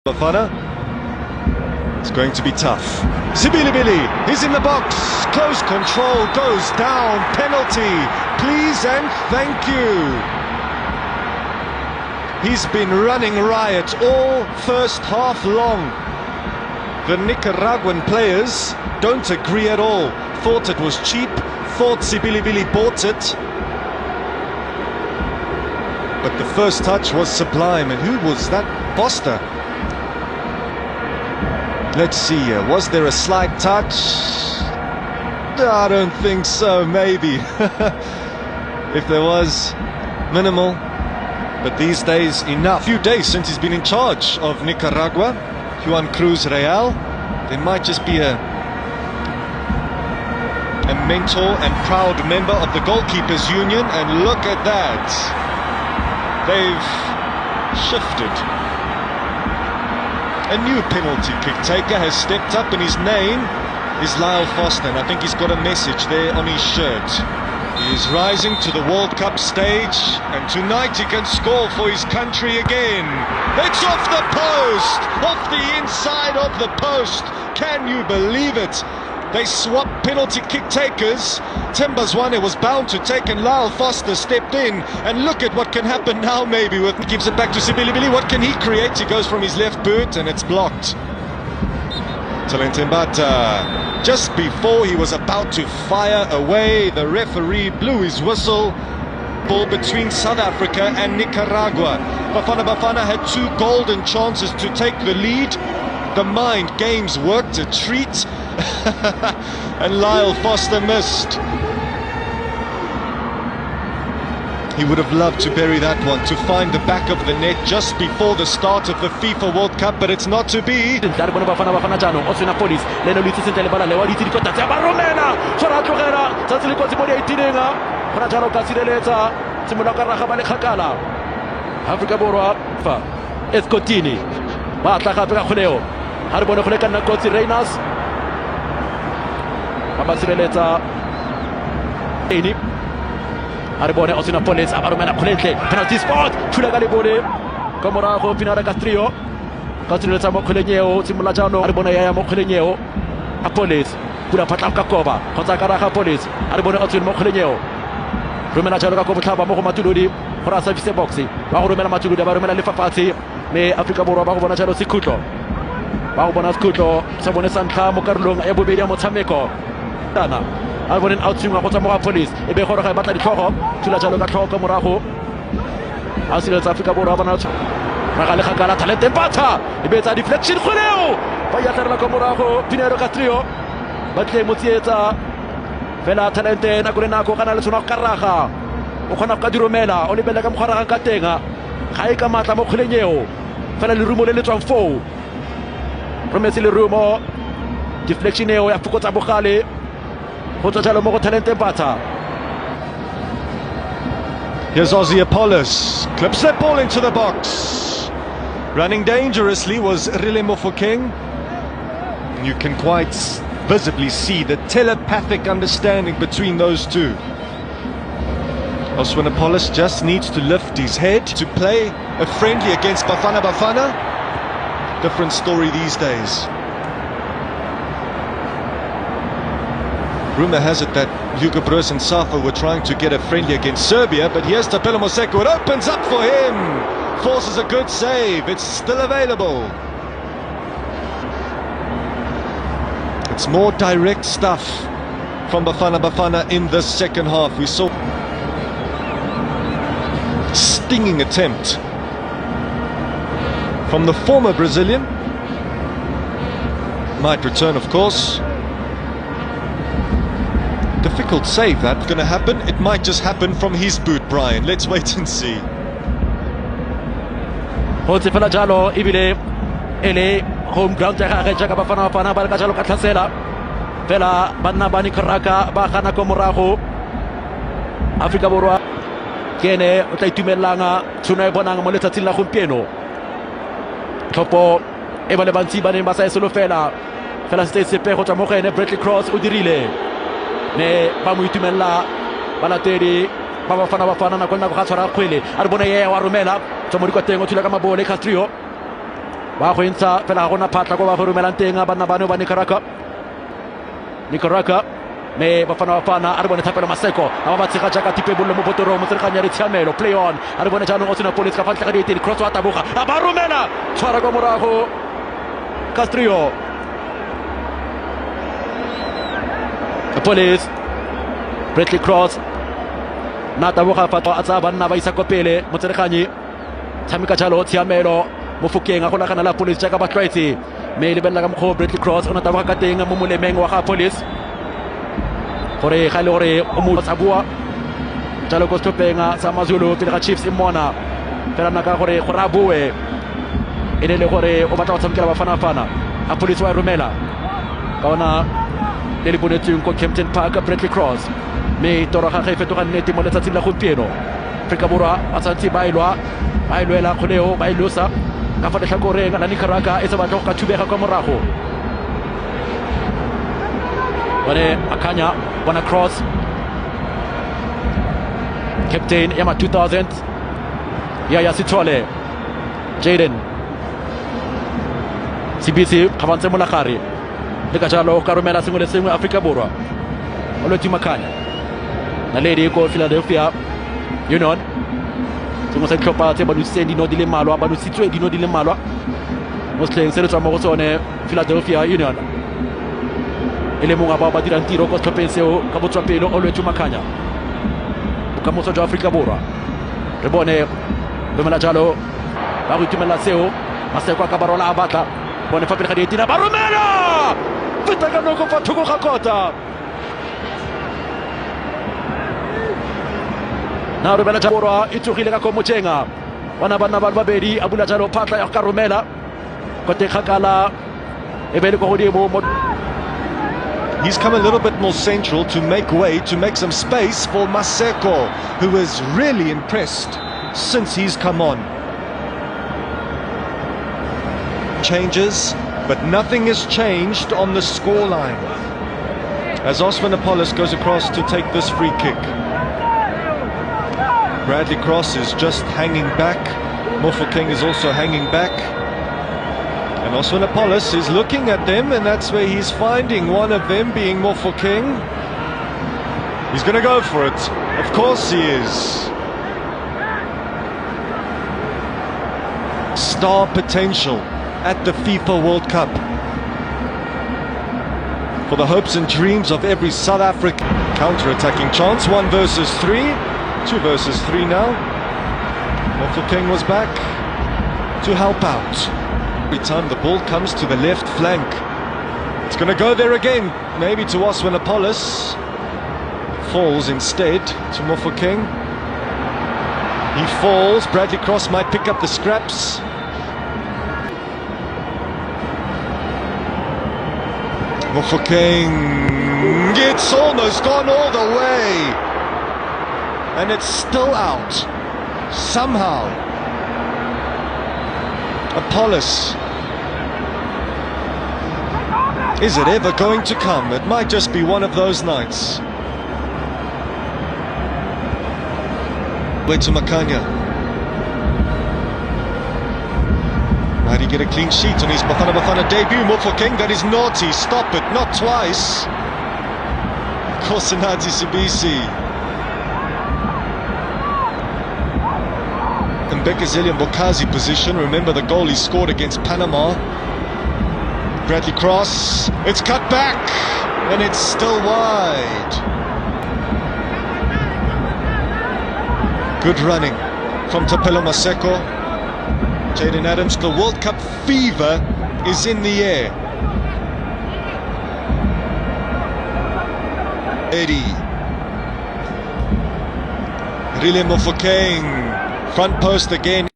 Bafana. It's going to be tough. Zibilibili, he's in the box. Close control, goes down. Penalty, please and thank you. He's been running riot all first half long. The Nicaraguan players don't agree at all. Thought it was cheap, thought Zibilibili bought it. But the first touch was sublime. And who was that? Foster. Let's see here, was there a slight touch? I don't think so, maybe. If there was, minimal. But these days, enough. Few days since he's been in charge of Nicaragua, Juan Cruz Real. There might just be a mentor and proud member of the Goalkeepers Union, and look at that. They've shifted. A new penalty kick taker has stepped up, and his name is Lyle Foster, and I think he's got a message there on his shirt. He is rising to the World Cup stage, and tonight he can score for his country again. It's off the post, off the inside of the post. Can you believe it? They swapped penalty kick takers. Tembazwane was bound to take, and Lyle Foster stepped in, and look at what can happen now. Maybe with gives it back to Zibilibili. What can he create? He goes from his left boot and it's blocked. Talentembata, just before he was about to fire away, the referee blew his whistle. Ball between South Africa and Nicaragua. Bafana had two golden chances to take the lead. The mind games worked a treat. And Lyle Foster missed. He would have loved to bury that one, to find the back of the net just before the start of the FIFA World Cup, but it's not to be. Arbone osina police abarumena khulente penalty spot thula ka lebole ka morago Pinara Castrillo tsa mo kholenyeo tsimula jano arbone ya mo kholenyeo a police pula phatla ka koba khotsa ka raga police arbone osina mo kholenyeo rumela jalo ka go botlhaba mo go matulodi go ra service box ba go rumela matulodi ba rumela lefafatsi me Afrika Borwa ba go bona jalo sekutlo ba go bona sekutlo sa bone santlha mo karolong ya bobedi ya motshameko tana Albonen outswinga go tsa mo police e be gore ga e batla ditlhogo thula jalo ka tlhogo morago a sile tsa Afrika Borwa bana ra le khakala Talentembata e be tsa deflection kgoleo ba ya tla ka morago Pinara Castrillo ba tle mo tsietsa fela Talente na go le nako kana le tsona go karaga o khona go ka diromela o lebela ka mogwaraga ka tenga ga e ka matla mo kglenyeo fela le rumo le le tswang fo prometse le rumo deflection eo ya fokotsa bogale. Here's Ozzy Apollos, clips that ball into the box. Running dangerously was Rile Mofokeng. You can quite visibly see the telepathic understanding between those two. Oswin Apollos just needs to lift his head to play a friendly against Bafana. Different story these days. Rumour has it that Hugo Broos and Safa were trying to get a friendly against Serbia, but here's Tapelo Moseko. It opens up for him. Forces a good save. It's still available. It's more direct stuff from Bafana in this second half. We saw stinging attempt from the former Brazilian. Might return, of course. Difficult save that's going to happen. It might just happen from his boot, Brian. Let's wait and see. Hotsefela jalo ibile ele home ground ja ga jaaka Bafana ba ka jalo ka tlhasela fela banna ba Nicaragua ba gana ko morago Afrika Borwa kene o tla itumelanga tsona e bonang mo letsatsing la gompieno tlhopo e ba le bantsi ba ne ba sa esolo fela se sepe go tsa mo gene Bradley Cross o dirile ne ba mo itumella balatedi ba Bafana na kona go ga tshwara kgwele a re bona ye wa romela tswa mo dikoteng o thula ka mabole Castrillo ba go intsha fela gona phatla go ba go rumelang teng bana bano ba Nicaragua me Bafana a re bone thapelo Maseko a ba tshega jaaka tipe bollo mo botorong mo tsereganya re tshiamelo play on a re bone jaanong o tsena police ka fa tle ga dietedi cross wa taboga a ba romela tshwara kwa morago Castrillo police Bradley Cross na taboga fa a tsa banna ba isa ko pele mo tsereganyi tshameka jalo tshiamelo mo Fokeng a go lagana la police jaaka ba tloetse me le bella ka mokgo Bradley Cross o na taboga ka teng mo molemeng wa ga police gore ga le gore o mo tsabua jalo go stopenga sa Mazulu pele ga Chiefs imona fela naka gore go rabue ene le gore o batla go tshamekela Bafana a police wa romela ka ona le bonetseng ko Captain Park Bradley Cross me toro ga ga fetoga nnete mo letsatsing la gompieno Afrika Borwa a tsantsi ba ilwela kholeo ba ilosa ka fa letlhakoreng la Nicaragua e se batla go ka thubega kwa morago bone akanya bona Cross captain ya ma 2000 ya Sithole Jaden CBC khabantse mo lagare le ka jalo ka romela sengwe le sengwe Afrika Borwa o lo timakanya na ledi ko Philadelphia Union tsengo sa tlhopha tse ba nusitseng dino di le malwa ba nusitswe dino di le malwa mo sleng se le tswa mo go tsone Philadelphia Union ele mongwe ba ba dirang tiro ko tlhopheng seo ka botswapelo o lo timakanya bokamoso jwa Afrika Borwa re bone bomela jalo ba go itumela seo Maseko ka barola a batla bone fa pele ga dietina ba romela feta ka noko fa thoko ga kota na romela jalo e tsogile ka komo tsenga bana ba babedi a bula jalo phatla ya ka romela ko te khakala e bele go godimo mo. He's come a little bit more central to make way, to make some space for Maseko, who has really impressed since he's come on. Changes, but nothing has changed on the scoreline. As Osmanapolis goes across to take this free kick. Bradley Cross is just hanging back. Mofokeng is also hanging back. And Osmanapolis is looking at them, and that's where he's finding one of them, being Mofokeng. He's going to go for it. Of course he is. Star potential at the FIFA World Cup. For the hopes and dreams of every South African. Counter-attacking chance, 1 versus 3. 2 versus 3 now. Mofokeng was back to help out. Every time the ball comes to the left flank, it's going to go there again, maybe to Osmanapolis. Falls instead to Mofokeng. He falls. Bradley Cross might pick up the scraps. Mofokeng, it's almost gone all the way, and it's still out somehow. Apollos. Is it ever going to come? It might just be one of those nights. Wait to Makanya. Might he get a clean sheet on his Bafana debut? Mofokeng, that is naughty. Stop it, not twice. Kosanati Sibisi. In Bekazeli and Bokazi position. Remember the goal he scored against Panama. Bradley Cross, it's cut back, and it's still wide. Good running from Tapelo Maseko. Jaden Adams, the World Cup fever is in the air. Eddie. Rile Mofokeng, front post again.